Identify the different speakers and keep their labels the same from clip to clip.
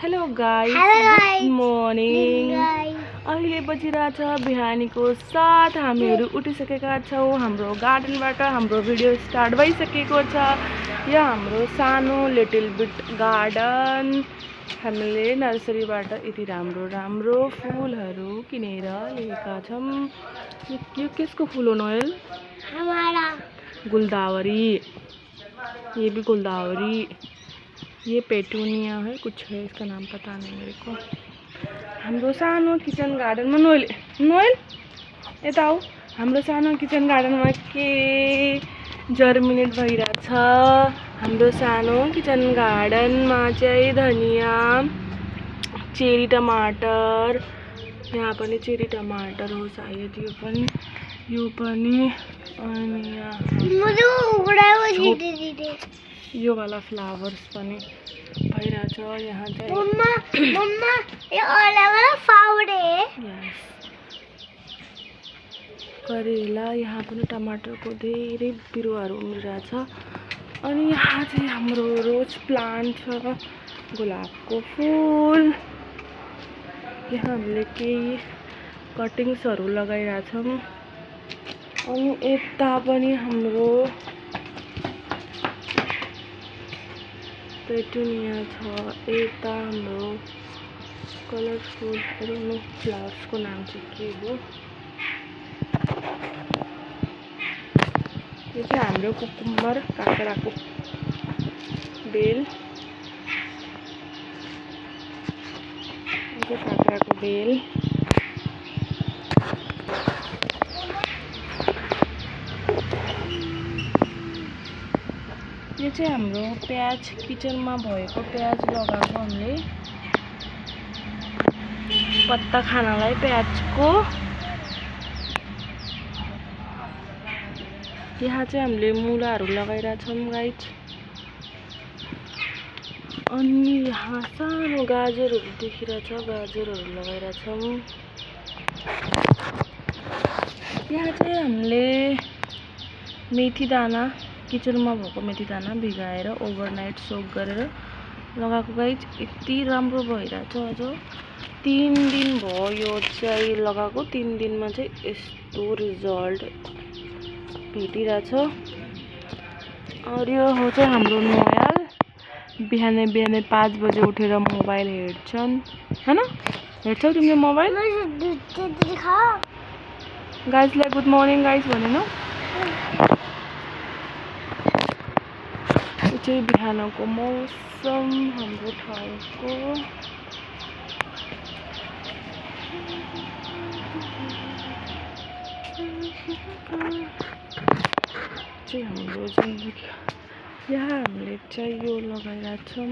Speaker 1: Hello guys, good morning. अहिले बजिरहेछ बिहानीको 7। हामीहरू उठिसकेका छौँ। हाम्रो गार्डनबाट हाम्रो भिडियो स्टार्ट भइसकेको छ। यो हाम्रो सानो लिटिल बिट गार्डन। हामीले नर्सरीबाट यति राम्रो राम्रो फुलहरू किनेर ल्याएका छौँ। यो किसको फुल हो नोएल?
Speaker 2: हमारा
Speaker 1: गुलदावरी। ये भी गुलदावरी। ये पेटूनिया है, कुछ है, इसका नाम पता नहीं मेरे को। हाम्रो सानो किचन गार्डनमा नोएल यता आऊ। हाम्रो सानो किचन गार्डनमा के जर्मिनेट भइरहेछ। हाम्रो सानो किचन गार्डनमा चाहिँ धनिया, चेरी टमाटर, यहाँ पनि चेरी टमाटर हो सायद, यो पनि अनि यो वाला फ्लावर्स पनि भइरहेछ। यहाँ चाहिँ
Speaker 2: मम्मा यो वाला फ्लावर है।
Speaker 1: करेला, यहाँ पनि टमाटरको धेरै बिरुवाहरू उम्रिरहेछ। अनि यहाँ चाहिँ हाम्रो रोज प्लान्ट छ, गुलाबको फुल। यहाँ हामीले केही कटिङ्सहरू लगाइरहेछौँ। अनि यता पनि हाम्रो पेटूनिया छ। यता हाम्रो कलरफुल फ्लावर्सको नाम चाहिँ के हो? यो चाहिँ हाम्रो कुकुम्बर, काँक्राको बेल। यो काँक्राको बेल। यो चाहिँ हाम्रो प्याज, किचनमा भएको प्याज लगाएको हामीले पत्ता खानालाई प्याजको। यहाँ चाहिँ हामीले मुलाहरू लगाइरहेछौँ गाइस। अनि यहाँ सानो गाजरहरू देखिरहेछ, गाजरहरू लगाइरहेछौँ। यहाँ चाहिँ हामीले मेथी दाना, किचनमा भएको मेथी दाना भिगाएर ओभरनाइट सोक गरेर लगाएको गाइस। यति राम्रो भइरहेछ। अझ 3 दिन भयो यो चाहिँ लगाएको। 3 दिनमा चाहिँ यस्तो रिजल्ट भेटिरहेछ। और यो हो चाहिँ हाम्रो नोयल। बिहानै बिहानै 5 बजे उठेर मोबाइल हेर्छन्, हैन? हेर्छौ तिमीले मोबाइल? गाइसलाई गुड मर्निङ गाइस भनेन? यो चाहिँ बिहानको मौसम हाम्रो ठाउँको। चाहिँ हाम्रो जिन्दगी। यहाँ हामीले चाहिँ यो लगाइरहेछौँ।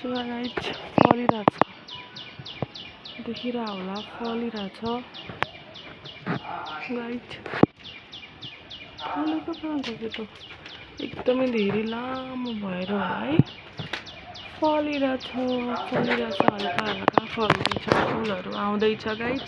Speaker 1: फलिरहेछ, देखिरह होला, फलिरहेछ गाइस। फलेको कहाँ गयो त? एकदमै धेरै लामो भएर होला है। फलिरहेछ हल्का हल्का फल्दैछ, फुलहरू आउँदैछ गाइस।